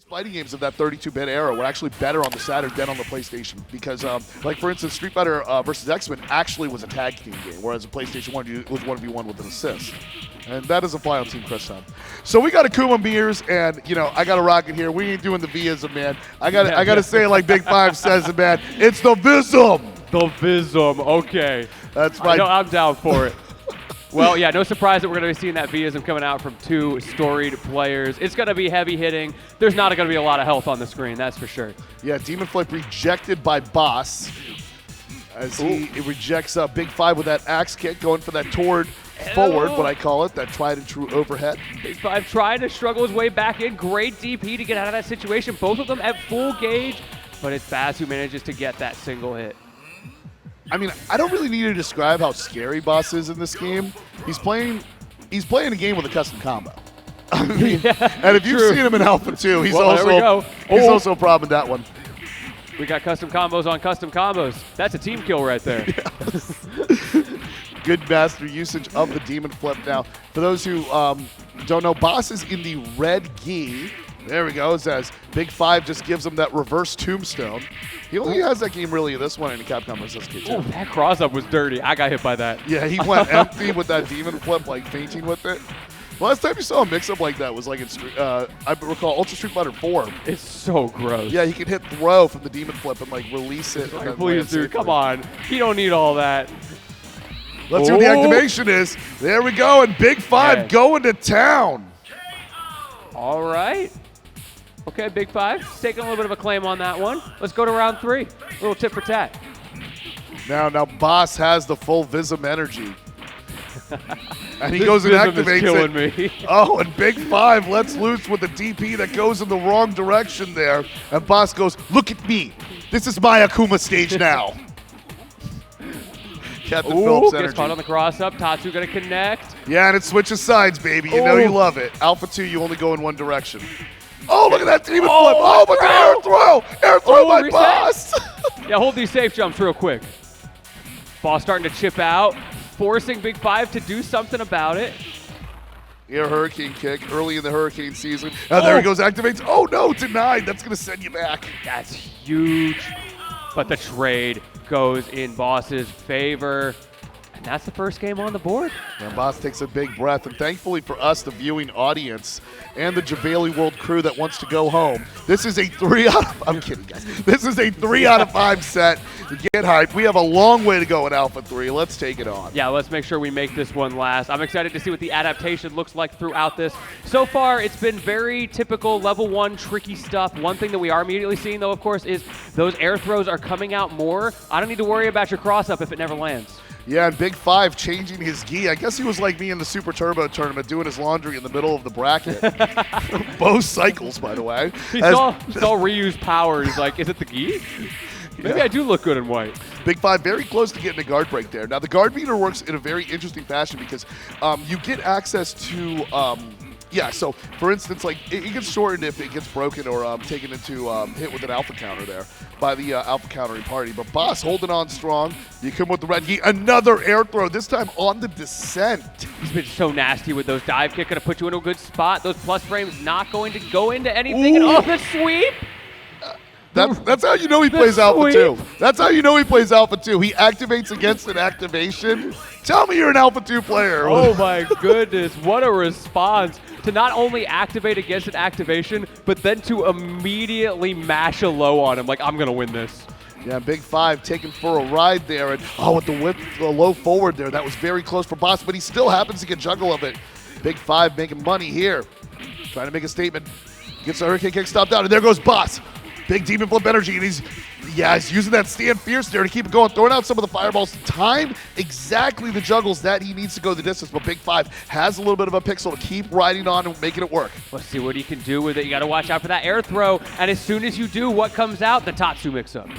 fighting games of that 32-bit era were actually better on the Saturn than on the PlayStation because, like for instance, Street Fighter versus X-Men actually was a tag team game, whereas the PlayStation 1 was 1v1 with an assist. And that doesn't fly on Team Crush time. So we got Akuma beers, and I got a rocket here. We ain't doing the Vism, man. I got to say it like Big Five says it, man. It's the Vism. The Vism. Okay. That's right. I'm down for it. Well, yeah, no surprise that we're going to be seeing that Vism coming out from two storied players. It's going to be heavy hitting. There's not going to be a lot of health on the screen, that's for sure. Yeah, Demon Flip rejected by Boss as he rejects Big Five with that axe kick, going for that toward forward, what I call it, that tried and true overhead. Big Five trying to struggle his way back in. Great DP to get out of that situation. Both of them at full gauge, but it's Baz who manages to get that single hit. I mean, I don't really need to describe how scary Boss is in this game. He's playing a game with a custom combo. I mean, and if you've seen him in Alpha 2, he's also a problem in that one. We got custom combos on custom combos. That's a team kill right there. Good master usage of the Demon Flip. Now, for those who don't know, Boss is in the red gi. There we go. As Big Five just gives him that reverse tombstone. He only has that game really in this one in the CAPCOM vs. SFA3. Oh, that cross-up was dirty. I got hit by that. Yeah, he went empty with that Demon Flip, like fainting with it. Last time you saw a mix-up like that was like in, I recall, Ultra Street Fighter 4. It's so gross. Yeah, he could hit throw from the Demon Flip and like release it. Please, dude, come on. He don't need all that. Let's see what the activation is. There we go, and Big Five going to town. All right. Okay, Big Five, taking a little bit of a claim on that one. Let's go to round 3. A little tit for tat. Now Boss has the full Vism energy. And he goes and activates killing it. Me. Oh, and Big Five lets loose with a DP that goes in the wrong direction there. And Boss goes, look at me. This is my Akuma stage now. Captain Phillips energy. Gets caught on the cross-up. Tatsu going to connect. Yeah, and it switches sides, baby. You know you love it. Alpha 2, you only go in one direction. Oh, look at that Demon Flip. Oh, but the air throw. Air throw by Boss. Yeah, hold these safe jumps real quick. Boss starting to chip out, forcing Big Five to do something about it. Air Hurricane kick early in the Hurricane season. And there he goes, activates. Oh, no, denied. That's going to send you back. That's huge. But the trade goes in Boss's favor. And that's the first game on the board. And Boss takes a big breath. And thankfully for us, the viewing audience, and the Javali World crew that wants to go home, this is a 3 out of, I'm kidding, guys. This is a 3 out of 5 set. Get hyped. We have a long way to go in Alpha 3. Let's take it on. Yeah, let's make sure we make this one last. I'm excited to see what the adaptation looks like throughout this. So far, it's been very typical level 1 tricky stuff. One thing that we are immediately seeing, though, of course, is those air throws are coming out more. I don't need to worry about your cross-up if it never lands. Yeah, and Big Five changing his gi. I guess he was like me in the Super Turbo tournament doing his laundry in the middle of the bracket. Both cycles, by the way. He saw Ryu's power. He's like, is it the gi? Maybe I do look good in white. Big Five very close to getting a guard break there. Now, the guard beater works in a very interesting fashion because you get access to so for instance, like it gets shortened if it gets broken or taken into hit with an alpha counter there by the alpha countering party. But Boss holding on strong. You come with the red gi, another air throw, this time on the descent. He's been so nasty with those dive kick, gonna put you in a good spot. Those plus frames not going to go into anything. And the sweep. That's how you know he plays Alpha 2. That's how you know he plays Alpha 2. He activates against an activation. Tell me you're an Alpha 2 player. Oh my goodness, what a response to not only activate against an activation, but then to immediately mash a low on him. Like, I'm going to win this. Yeah, Big Five taking for a ride there. And with the whip, the low forward there, that was very close for Boss, but he still happens to get juggle of it. Big Five making money here. Trying to make a statement. Gets the Hurricane kick stopped out, and there goes Boss. Big Demon Flip energy, and he's using that stand fierce there to keep it going, throwing out some of the fireballs to time exactly the juggles that he needs to go the distance. But Big Five has a little bit of a pixel to keep riding on and making it work. Let's see what he can do with it. You got to watch out for that air throw, and as soon as you do, what comes out? The Tatsu mix-up.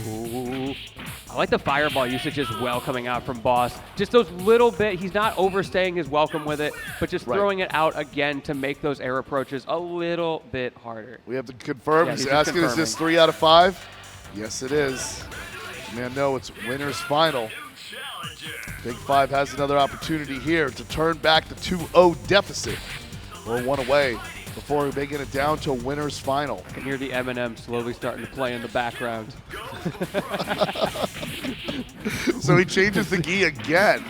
Ooh. I like the fireball usage as well coming out from Boss. Just those little bit, he's not overstaying his welcome with it, but just throwing it out again to make those air approaches a little bit harder. We have to confirm. He's asking, is this 3 out of 5? Yes, it is. Man, no, it's winner's final. Big Five has another opportunity here to turn back the 2-0 deficit. We're one away before making it down to winner's final. I can hear the M&M slowly starting to play in the background. So he changes the gi again.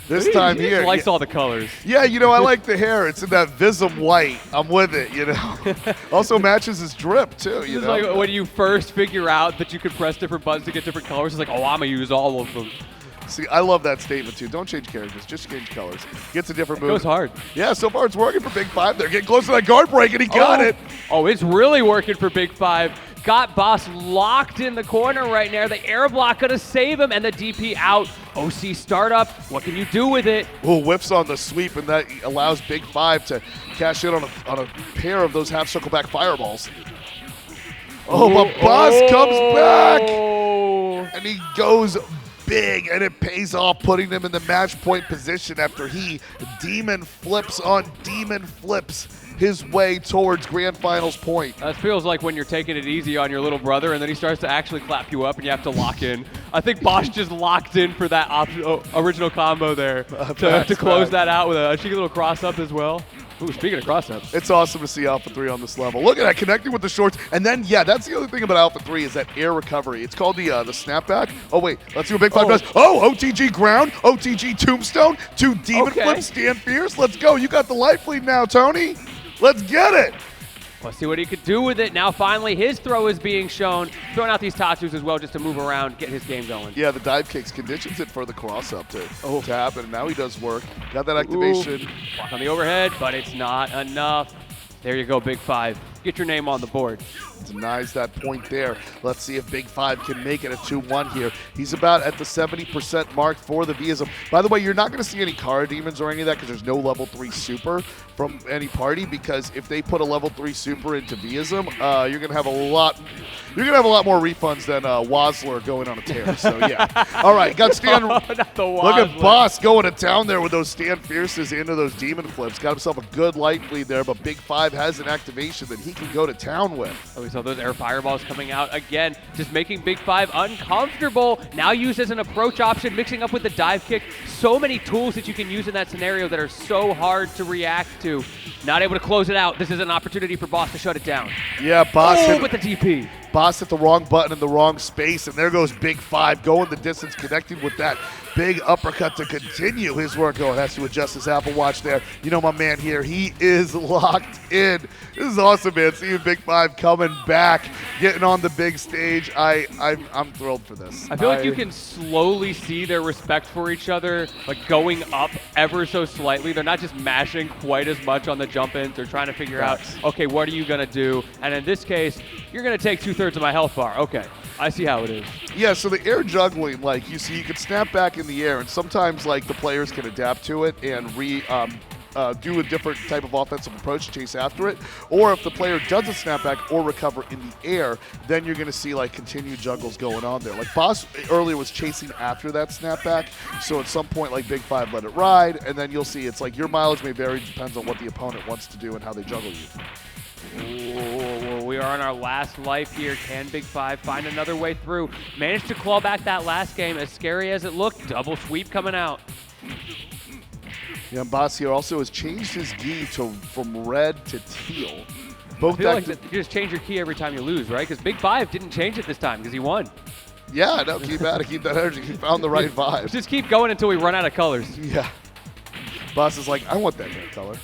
This time he here. He likes all the colors. Yeah, you know, I like the hair. It's in that Vism white. I'm with it, you know. Also matches his drip, too, you know. It's like when you first figure out that you can press different buttons to get different colors, it's like, oh, I'm going to use all of them. See, I love that statement, too. Don't change characters. Just change colors. Gets a different move. Goes hard. Yeah, so far it's working for Big Five. They're getting close to that guard break, and he got it. Oh, it's really working for Big Five. Got Boss locked in the corner right now. The air block going to save him, and the DP out. OC startup. What can you do with it? Oh, whiffs on the sweep, and that allows Big Five to cash in on a pair of those half-circle back fireballs. Oh, but Boss comes back, and he goes big, and it pays off, putting them in the match point position after he demon flips on demon flips his way towards grand finals point. That feels like when you're taking it easy on your little brother and then he starts to actually clap you up and you have to lock in. I think Bosch just locked in for that original combo there to close that out with a cheeky little cross up as well. Ooh, speaking of cross-ups. It's awesome to see Alpha 3 on this level. Look at that, connecting with the shorts. And then, yeah, that's the other thing about Alpha 3 is that air recovery. It's called the snapback. Oh, wait, let's see what Big Five does. Oh, OTG ground, OTG tombstone, 2 demon flips, stand fierce. Let's go. You got the life lead now, Tony. Let's get it. Let's see what he could do with it. Now, finally, his throw is being shown. Throwing out these Tatsus as well just to move around, get his game going. Yeah, the dive kicks conditions it for the cross-up to happen. And now he does work. Got that activation. Block on the overhead, but it's not enough. There you go, Big Five. Get your name on the board. Denies that point there. Let's see if Big Five can make it a 2-1 here. He's about at the 70% mark for the Vism. By the way, you're not going to see any Kara Demons or any of that because there's no level 3 super from any party, because if they put a level 3 super into Vism, you're going to have a lot more refunds than Wazler going on a tear. So yeah. All right, got stand. Not the Look at Boss going to town there with those stand fierces into those demon flips. Got himself a good light lead there, but Big Five has an activation that he can go to town with. Oh, we saw those air fireballs coming out again, just making Big Five uncomfortable. Now used as an approach option, mixing up with the dive kick. So many tools that you can use in that scenario that are so hard to react to. Not able to close it out. This is an opportunity for Boss to shut it down. Yeah, Boss hit with the DP. Boss hit the wrong button in the wrong space, and there goes Big Five going the distance, connecting with that big uppercut to continue his work. Oh, has to adjust his Apple Watch there. You know my man here, he is locked in. This is awesome, man. Seeing Big Five coming back, getting on the big stage. I'm thrilled for this. I feel like you can slowly see their respect for each other, like going up ever so slightly. They're not just mashing quite as much on the jump-ins. They're trying to figure out, okay, what are you going to do? And in this case, you're going to take 2/3 of my health bar. Okay, I see how it is. Yeah, so the air juggling, like you see, you can snap back in the air, and sometimes like the players can adapt to it and do a different type of offensive approach to chase after it. Or if the player doesn't snap back or recover in the air, then you're going to see like continued juggles going on there. Like Boss earlier was chasing after that snapback, so at some point like Big Five let it ride, and then you'll see it's like your mileage may vary, depends on what the opponent wants to do and how they juggle you. Ooh, we are on our last life here. Can Big Five find another way through? Managed to claw back that last game. As scary as it looked, double sweep coming out. Yeah, Boss here also has changed his gi from red to teal. Both I feel like you just change your key every time you lose, right? Because Big Five didn't change it this time because he won. Yeah, no, keep at it, keep that energy. He found the right vibe. Just keep going until we run out of colors. Yeah. Boss is like, I want that red color.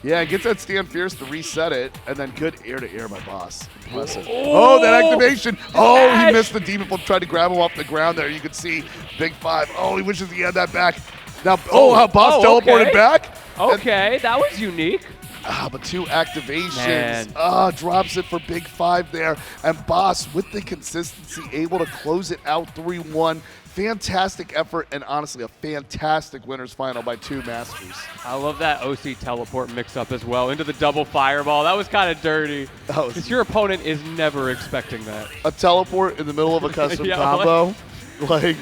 Yeah, gets that stand fierce to reset it, and then good air-to-air by Boss. Impressive. Oh, that activation. Oh, he missed the demon flip, tried to grab him off the ground there. You can see Big Five. Oh, he wishes he had that back. Now, how Boss teleported back. Okay, that was unique. But 2 activations. Drops it for Big Five there. And Boss, with the consistency, able to close it out 3-1. Fantastic effort, and honestly, a fantastic winner's final by 2 masters. I love that OC teleport mix-up as well into the double fireball. That was kind of dirty. Because your opponent is never expecting that. A teleport in the middle of a custom combo. Really?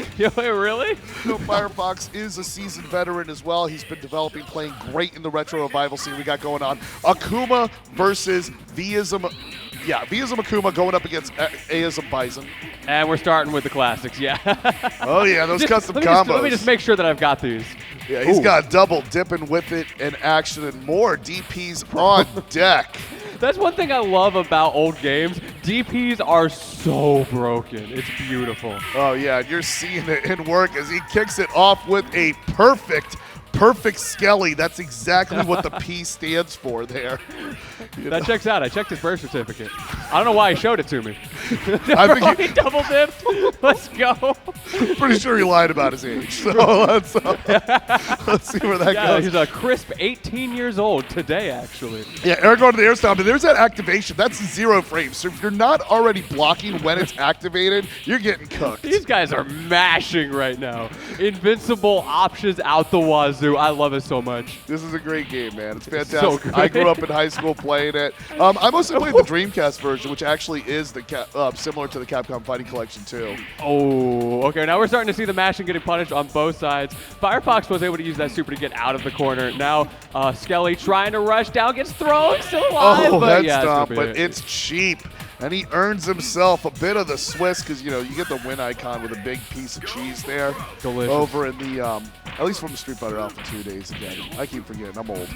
No, Firefox is a seasoned veteran as well. He's been developing, playing great in the retro revival scene we got going on. Akuma versus Vism. Yeah, Vism Akuma going up against Aism Bison. And we're starting with the classics, yeah. Oh, yeah, those custom combos. Let me just make sure that I've got these. Yeah, he's got double dipping with it in action and more DPs on deck. That's one thing I love about old games. DPs are so broken. It's beautiful. Oh, yeah, and you're seeing it in work as he kicks it off with a perfect Skelly. That's exactly what the P stands for there. That checks out. I checked his birth certificate. I don't know why he showed it to me. I think he double dipped. Let's go. Pretty sure he lied about his age. So let's see where that goes. He's a crisp 18 years old today, actually. Yeah, Eric going to the air stomp, and there's that activation. That's 0 frames. So if you're not already blocking when it's activated, you're getting cooked. These guys are mashing right now. Invincible options out the wazoo. I love it so much. This is a great game, man. It's fantastic. So good. I grew up in high school playing it. I mostly played the Dreamcast version, which actually is the similar to the Capcom Fighting Collection too. Oh, okay. Now we're starting to see the mashing getting punished on both sides. Firefox was able to use that super to get out of the corner. Now Skelly trying to rush down, gets thrown, still alive. Oh, but that's dumb, but it's cheap. And he earns himself a bit of the Swiss because, you know, you get the win icon with a big piece of cheese there. Delicious. Over in the, at least from the Street Fighter Alpha 2 days again. I keep forgetting. I'm old.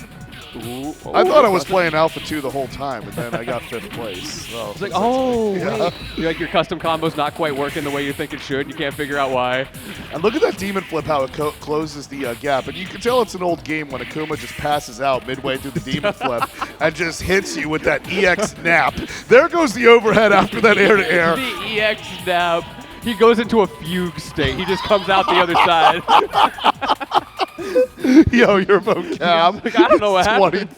Ooh. I thought I was playing Alpha 2 the whole time, and then I got 5th place. So It's like, yeah. wait. Like your custom combo's not quite working the way you think it should. You can't figure out why. And look at that demon flip, how it closes the gap. And you can tell it's an old game when Akuma just passes out midway through the demon flip and just hits you with that EX nap. There goes the overhead after that air-to-air. The EX snap. He goes into a fugue state. He just comes out the other side. Yo, your vocab. Like, I don't know what happened.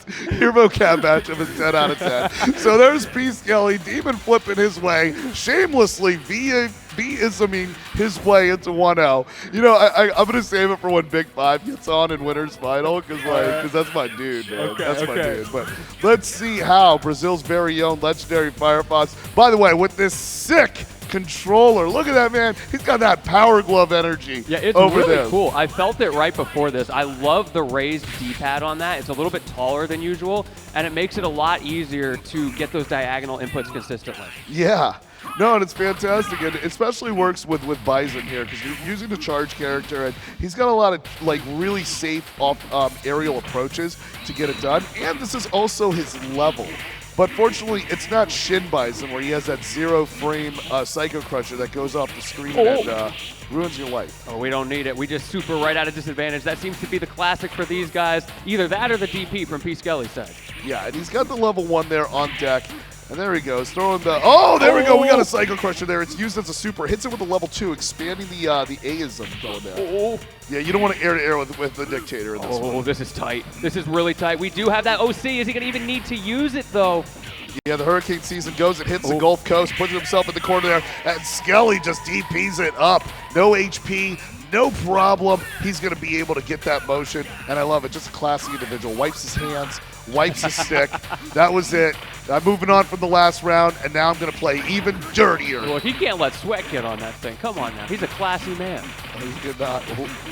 Your vocab matchup is 10 out of 10. So there's P. Skelly, demon flipping his way, shamelessly V-isming his way into 1-0. You know, I'm going to save it for when Big 5 gets on in Winner's Final because that's my dude, man. Okay, that's my dude. But let's see how Brazil's very own legendary Firefox, by the way, with this sick controller. Look at that, man. He's got that Power Glove energy. Yeah, it's over really there. cool. I felt it right before this. I love the raised D-pad on that. It's a little bit taller than usual, and it makes it a lot easier to get those diagonal inputs consistently. Yeah. No, and it's fantastic, and it especially works with Bison here because you're using the charge character, and he's got a lot of like really safe off aerial approaches to get it done. And this is also his level. But fortunately, it's not Shin Bison where he has that 0 frame Psycho Crusher that goes off the screen and ruins your life. Oh, we don't need it. We just super right at a disadvantage. That seems to be the classic for these guys. Either that or the DP from P. Skelly's side. Yeah, and he's got the level 1 there on deck. And there he goes, throwing the... Oh, there we go. We got a Psycho Crusher there. It's used as a super. Hits it with the level 2, expanding the A-ism going there. Yeah, you don't want to air-to-air with the Dictator in this one. Oh, this is tight. This is really tight. We do have that OC. Is he going to even need to use it, though? Yeah, the Hurricane season goes and hits the Gulf Coast, puts himself in the corner there, and Skelly just DPs it up. No HP, no problem. He's going to be able to get that motion, and I love it. Just a classy individual. Wipes his hands, wipes his stick. That was it. I'm moving on from the last round, and now I'm going to play even dirtier. Well, he can't let Sweat get on that thing. Come on now. He's a classy man. He did not.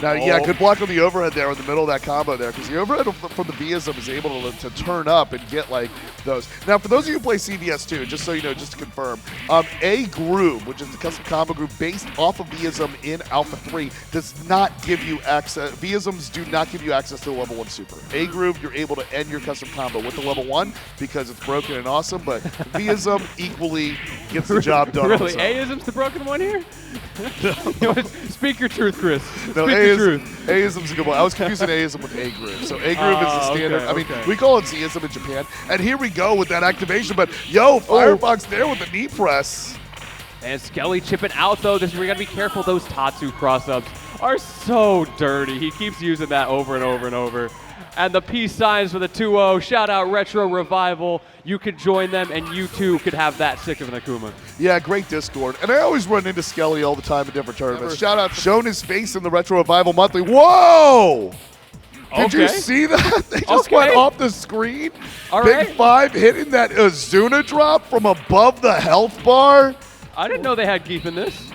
Now, yeah, good block on the overhead there in the middle of that combo there, because the overhead from the B-ism is able to turn up and get, like, those. Now, for those of you who play CVS too, just so you know, just to confirm, A groove, which is the custom combo groove based off of B-ism in Alpha 3, does not give you access. B-isms do not give you access to the level 1 super. A groove, you're able to end your custom combo with the level 1 because it's broken and awesome, but B-ism equally gets the job done. Really? A-ism's the broken one here? Speak your truth, Chris. No, Speak your truth. A-ism's a good one. I was confusing A-ism with A groove. So A groove is the standard. I mean, we call it Z-ism in Japan. And here we go with that activation. But yo, Firefox there with the knee press. And Skelly chipping out, though. This is where you got to be careful. Those Tatsu cross-ups are so dirty. He keeps using that over and over and over. And the peace signs for the 2-0. Shout out Retro Revival. You could join them, and you too could have that sick of an Akuma. Yeah, great Discord. And I always run into Skelly all the time in different tournaments. Shout out to Shown His Face in the Retro Revival Monthly. Whoa! Did you see that? They just went off the screen. Big 5 hitting that Azuna drop from above the health bar. I didn't know they had Geef in this.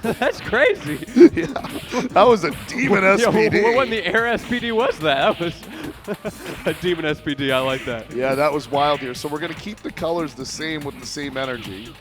That's crazy. Yeah, that was a demon SPD. What in the air SPD was that? That was a demon SPD. I like that. Yeah, that was wild here. So we're going to keep the colors the same with the same energy.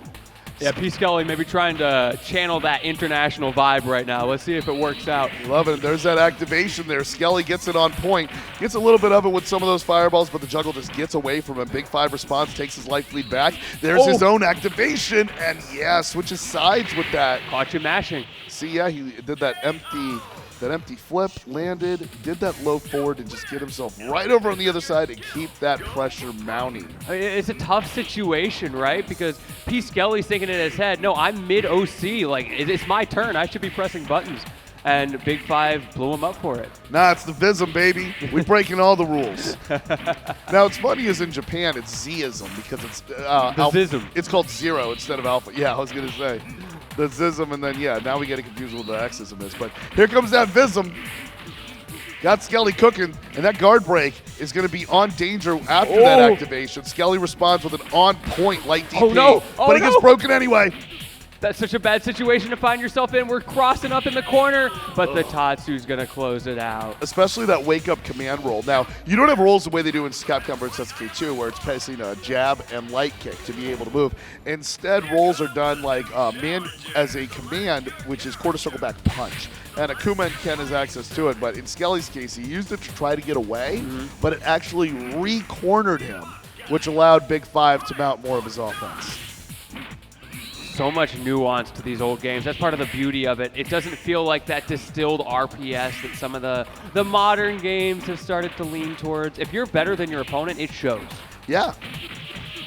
Yeah, P. Skelly maybe trying to channel that international vibe right now. Let's see if it works out. Love it. There's that activation there. Skelly gets it on point. Gets a little bit of it with some of those fireballs, but the juggle just gets away from him. Big 5 response, takes his life lead back. There's his own activation, and yeah, switches sides with that. Caught you mashing. See, yeah, he did that empty flip, landed, did that low forward, and just get himself right over on the other side and keep that pressure mounting. It's a tough situation, right? Because P. Skelly's thinking in his head, no, I'm mid-OC. Like, it's my turn. I should be pressing buttons. And Big 5 blew him up for it. Nah, it's the Vism, baby. We're breaking all the rules. Now, what's funny is in Japan, it's Zism because it's Zism. It's called Zero instead of Alpha. Yeah, I was going to say. The Zism, and then, yeah, now we get it confused with what the Xism is. But here comes that Vism. Got Skelly cooking, and that guard break is going to be on danger after that activation. Skelly responds with an on-point light DP. Oh, no. Oh, but he gets broken anyway. That's such a bad situation to find yourself in. We're crossing up in the corner, but the Tatsu's going to close it out. Especially that wake-up command roll. Now, you don't have rolls the way they do in CAPCOM versus SFA3, where it's passing a jab and light kick to be able to move. Instead, rolls are done like man as a command, which is quarter circle back punch. And Akuma and Ken has access to it, but in Skelly's case, he used it to try to get away, but it actually re-cornered him, which allowed Big 5 to mount more of his offense. So much nuance to these old games. That's part of the beauty of it. It doesn't feel like that distilled RPS that some of the modern games have started to lean towards. If you're better than your opponent, it shows. Yeah.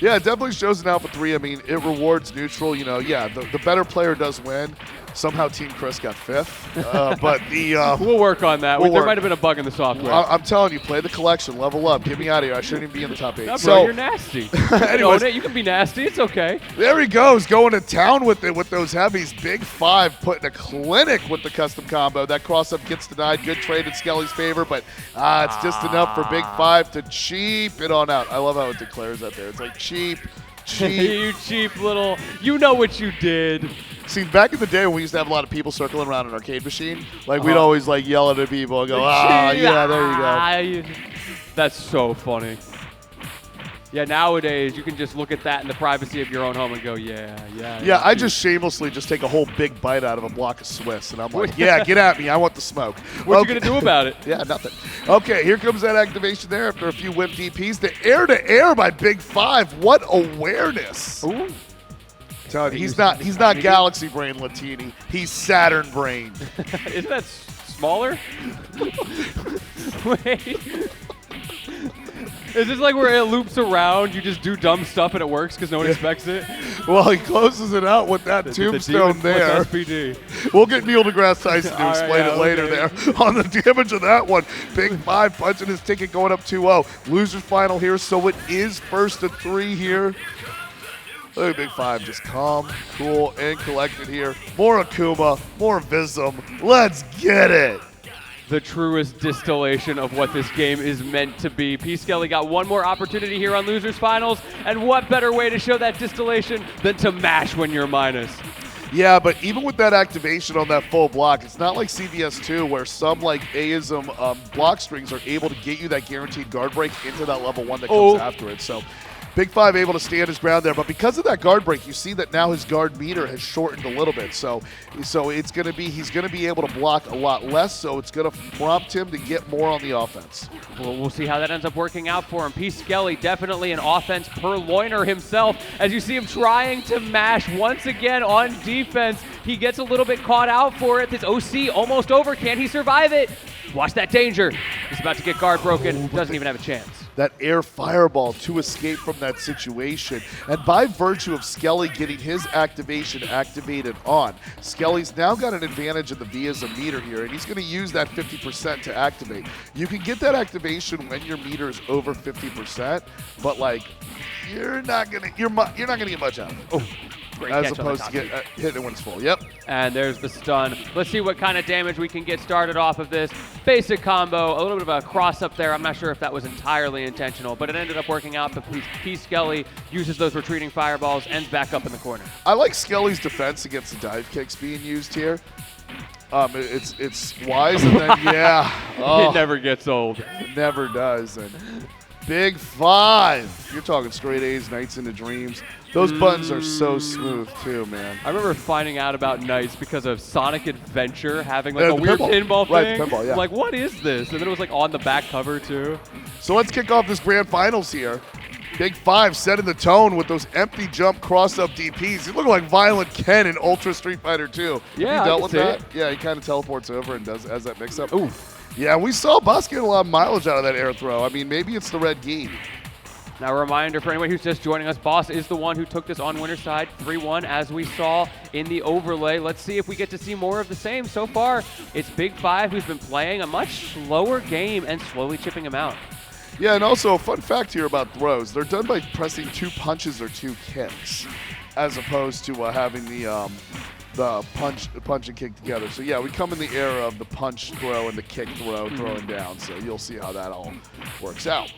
Yeah, it definitely shows in Alpha 3. I mean, it rewards neutral. You know, yeah, the better player does win. Somehow Team Chris got 5th. But the we'll work on that. There might have been a bug in the software. I'm telling you, play the collection, level up, get me out of here. I shouldn't even be in the top 8. No, bro, you're nasty. Anyways, you can be nasty. It's okay. There he goes, going to town with it with those heavies. Big 5 putting a clinic with the custom combo. That cross-up gets denied. Good trade in Skelly's favor, but it's just enough for Big 5 to cheap it on out. I love how it declares that there. It's like cheap. You cheap little, you know what you did. See, back in the day when we used to have a lot of people circling around an arcade machine, like we'd always like yell at people and go, yeah, there you go. That's so funny. Yeah, nowadays you can just look at that in the privacy of your own home and go, yeah. I just shamelessly just take a whole big bite out of a block of Swiss, and I'm like, yeah, get at me. I want the smoke. What you going to do about it? Yeah, nothing. Okay, here comes that activation there after a few whip DPs. The air-to-air by Big 5. What awareness. Ooh. Tell you, he's not Galaxy Brain Latini. He's Saturn Brain. Isn't that smaller? Wait. Is this like where it loops around, you just do dumb stuff and it works because no one expects it? Well, he closes it out with that tombstone there. SPD. We'll get Neil deGrasse Tyson to explain it later there on the damage of that one. Big 5 punching his ticket going up 2-0. Losers final here, so it is first to 3 here. Look at Big 5, just calm, cool, and collected here. More Akuma, more Vism. Let's get it. The truest distillation of what this game is meant to be. P. Skelly got one more opportunity here on Losers Finals, and what better way to show that distillation than to mash when you're minus. Yeah, but even with that activation on that full block, it's not like CVS2 where some like Aism block strings are able to get you that guaranteed guard break into that level 1 that comes after it. So Big 5 able to stand his ground there, but because of that guard break, you see that now his guard meter has shortened a little bit. So it's going to be, he's going to be able to block a lot less, so it's going to prompt him to get more on the offense. Well, we'll see how that ends up working out for him. P. Skelly definitely an offense purloiner himself, as you see him trying to mash once again on defense. He gets a little bit caught out for it. This OC almost over. Can he survive it? Watch that danger. He's about to get guard broken. Doesn't even have a chance. That air fireball to escape from that situation. And by virtue of Skelly getting his activation activated on, Skelly's now got an advantage in the Vism meter here, and he's going to use that 50% to activate. You can get that activation when your meter is over 50%, but like you're not going to get much out of it. Oh. Great as catch opposed to get hitting it when it's full. Yep. And there's the stun. Let's see what kind of damage we can get started off of this. Basic combo, a little bit of a cross up there. I'm not sure if that was entirely intentional, but it ended up working out. But P. Skelly uses those retreating fireballs, ends back up in the corner. I like Skelly's defense against the dive kicks being used here. It's wise, and then it never gets old. It never does. And Big Five. You're talking straight A's, nights into dreams. Those buttons are so smooth too, man. I remember finding out about Knights because of Sonic Adventure having like a the weird pinball Right, thing. the pinball, yeah. I'm like, what is this? And then it was like on the back cover too. So let's kick off this grand finals here. Big Five setting the tone with those empty jump cross-up DPs. He looked like Violent Ken in Ultra Street Fighter 2. Yeah, you dealt I with can see that? it. Yeah, he kind of teleports over and has that mix-up. Ooh. Yeah, we saw Boss get a lot of mileage out of that air throw. I mean, maybe it's the red gi. Now a reminder for anyone who's just joining us, Boss is the one who took this on winner's side, 3-1, as we saw in the overlay. Let's see if we get to see more of the same. So far, it's Big Five who's been playing a much slower game and slowly chipping him out. Yeah, and also a fun fact here about throws. They're done by pressing 2 punches or 2 kicks, as opposed to having the punch and kick together. So yeah, we come in the era of the punch throw and the kick throw, throwing down. So you'll see how that all works out.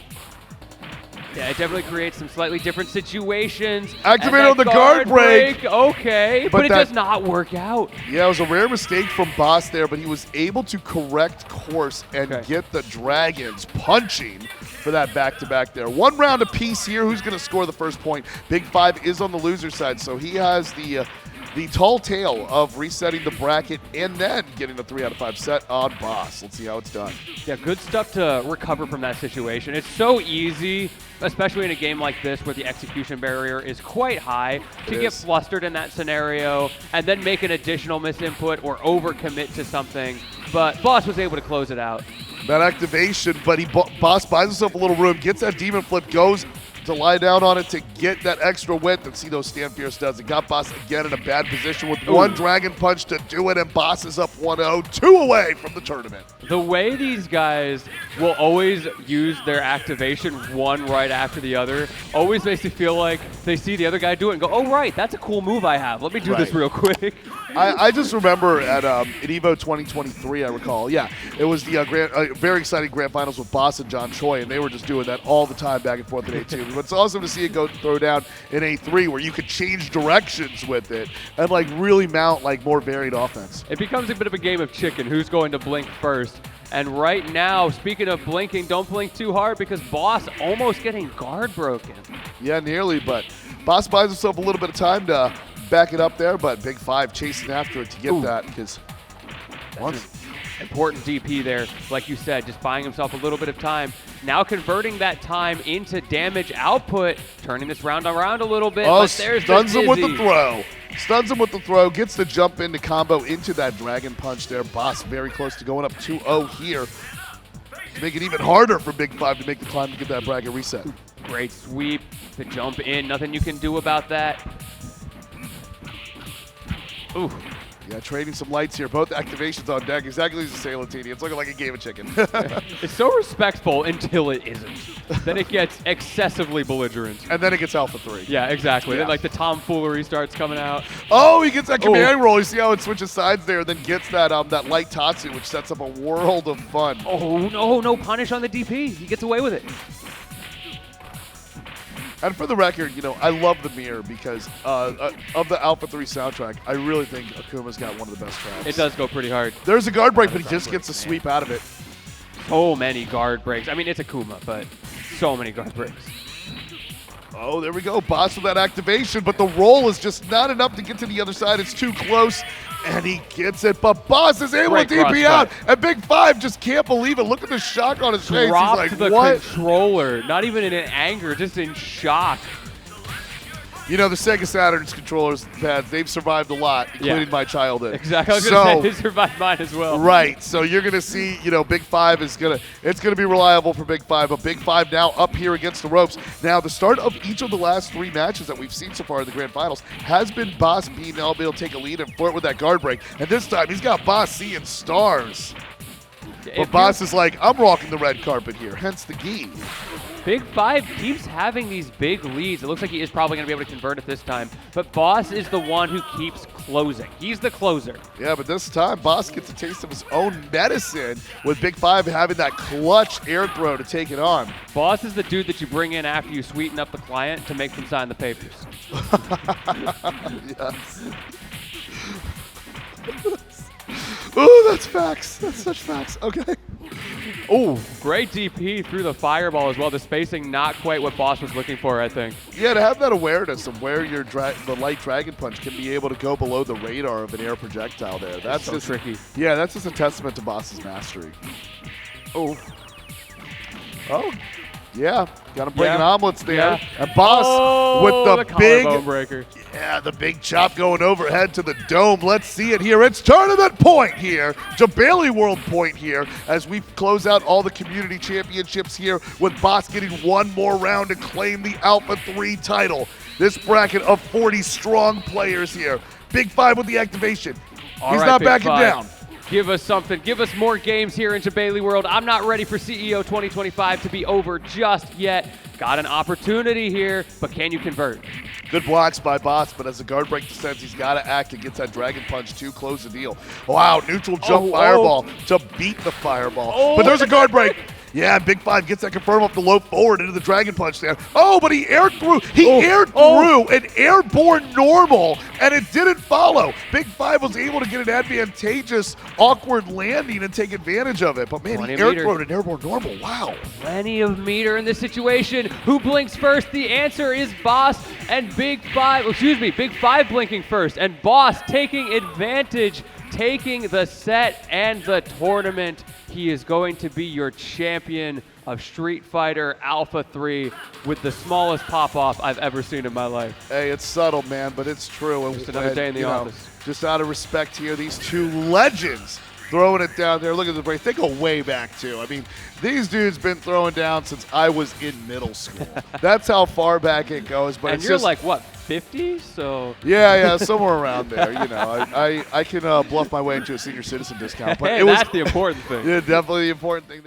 Yeah, it definitely creates some slightly different situations. Activate on the guard break. Okay, but it does not work out. Yeah, it was a rare mistake from Boss there, but he was able to correct course and get the Dragons punching for that back-to-back there. 1 round apiece here. Who's going to score the first point? Big Five is on the loser side, so he has the tall tale of resetting the bracket and then getting a 3 out of 5 set on Boss. Let's see how it's done. Yeah, good stuff to recover from that situation. It's so easy, especially in a game like this where the execution barrier is quite high, to get flustered in that scenario and then make an additional misinput or overcommit to something. But Boss was able to close it out. That activation, but Boss buys himself a little room, gets that demon flip, goes to lie down on it to get that extra width, and see those Stand Fierce does. It got Boss again in a bad position with one Dragon Punch to do it, and Boss is up 1-0, 2 away from the tournament. The way these guys will always use their activation one right after the other always makes me feel like they see the other guy do it and go, oh, right, that's a cool move I have. Let me do this real quick. I just remember at EVO 2023, I recall, yeah, it was the very exciting grand finals with Boss and John Choi, and they were just doing that all the time back and forth in A2. But it's awesome to see it go throw down in A3 where you could change directions with it and like really mount like more varied offense. It becomes a bit of a game of chicken. Who's going to blink first? And right now, speaking of blinking, don't blink too hard because Boss almost getting guard broken. Yeah, nearly, but Boss buys himself a little bit of time to back it up there, but Big Five chasing after it to get that because important DP there, like you said, just buying himself a little bit of time. Now converting that time into damage output, turning this round around a little bit. Oh, but there's stuns the him with the dizzy. throw. Stuns him with the throw, gets the jump into combo into that Dragon Punch there. Boss very close to going up 2-0 here. To make it even harder for Big Five to make the climb to get that bracket reset. Great sweep, the jump in, nothing you can do about that. Ooh. Yeah, trading some lights here. Both activations on deck. Exactly as you say, Latini. It's looking like a game of chicken. It's so respectful until it isn't. Then it gets excessively belligerent. And then it gets Alpha 3. Yeah, exactly. Yeah. Then like the tomfoolery starts coming out. Oh, he gets that command roll. You see how it switches sides there, then gets that that light Tatsu, which sets up a world of fun. Oh, no punish on the DP. He gets away with it. And for the record, you know, I love the mirror because of the Alpha 3 soundtrack. I really think Akuma's got one of the best tracks. It does go pretty hard. There's a guard break, but he just gets a sweep out of it. So many guard breaks. I mean, it's Akuma, but so many guard breaks. Oh, there we go. Boss with that activation, but the roll is just not enough to get to the other side. It's too close, and he gets it. But Boss is able to DP out, and Big Five just can't believe it. Look at the shock on his face. Dropped He's like, the what? controller, not even in anger, just in shock. You know, the Sega Saturn's controllers pads, they've survived a lot, including my childhood. Exactly. I was going to say, they survived mine as well. Right. So you're going to see, you know, Big Five is going to, it's going to be reliable for Big Five, but Big Five now up here against the ropes. Now, the start of each of the last 3 matches that we've seen so far in the grand finals has been Boss being able to take a lead and flirt with that guard break. And this time, he's got Boss seeing stars. But Boss is like, I'm rocking the red carpet here, hence the gi. Big Five keeps having these big leads. It looks like he is probably going to be able to convert it this time. But Boss is the one who keeps closing. He's the closer. Yeah, but this time, Boss gets a taste of his own medicine with Big Five having that clutch air throw to take it on. Boss is the dude that you bring in after you sweeten up the client to make them sign the papers. Yes. Ooh, that's facts. That's such facts. Okay. Oh, great DP through the fireball as well. The spacing not quite what Boss was looking for, I think. Yeah, to have that awareness of where your the light Dragon Punch can be able to go below the radar of an air projectile there. That's so just tricky. Yeah, that's just a testament to Boss's mastery. Oh. Oh, yeah. Got him bringing omelets there. Yeah. And Boss with the big collarbone breaker. Yeah, the big chop going overhead to the dome. Let's see it here. It's tournament point here. Bailey World point here as we close out all the community championships here with Boss getting one more round to claim the Alpha 3 title. This bracket of 40 strong players here. Big 5 with the activation. He's not backing down. Give us something. Give us more games here in Bailey World. I'm not ready for CEO 2025 to be over just yet. Got an opportunity here, but can you convert? Good blocks by Boss, but as the guard break descends, he's got to act and gets that Dragon Punch to close the deal. Wow, neutral jump fireball to beat the fireball. But there's a guard break. Yeah, Big 5 gets that confirm up the low forward into the Dragon Punch there. Oh, but he aired through. He aired through an airborne normal, and it didn't follow. Big 5 was able to get an advantageous, awkward landing and take advantage of it. But, man, he aired through an airborne normal. Wow. Plenty of meter in this situation. Who blinks first? The answer is Boss and Big 5. Excuse me, Big 5 blinking first, and Boss taking advantage, taking the set and the tournament. He is going to be your champion of Street Fighter Alpha 3 with the smallest pop-off I've ever seen in my life. Hey, it's subtle, man, but it's true. Just another day in the office. Just out of respect here, these two legends throwing it down there. Look at the break. They go way back, too. I mean, these dudes been throwing down since I was in middle school. That's how far back it goes. But and it's you're just, like, what, 50? So yeah, somewhere around there. You know, I can bluff my way into a senior citizen discount. But hey, it was that's the important thing. Yeah, definitely the important thing there.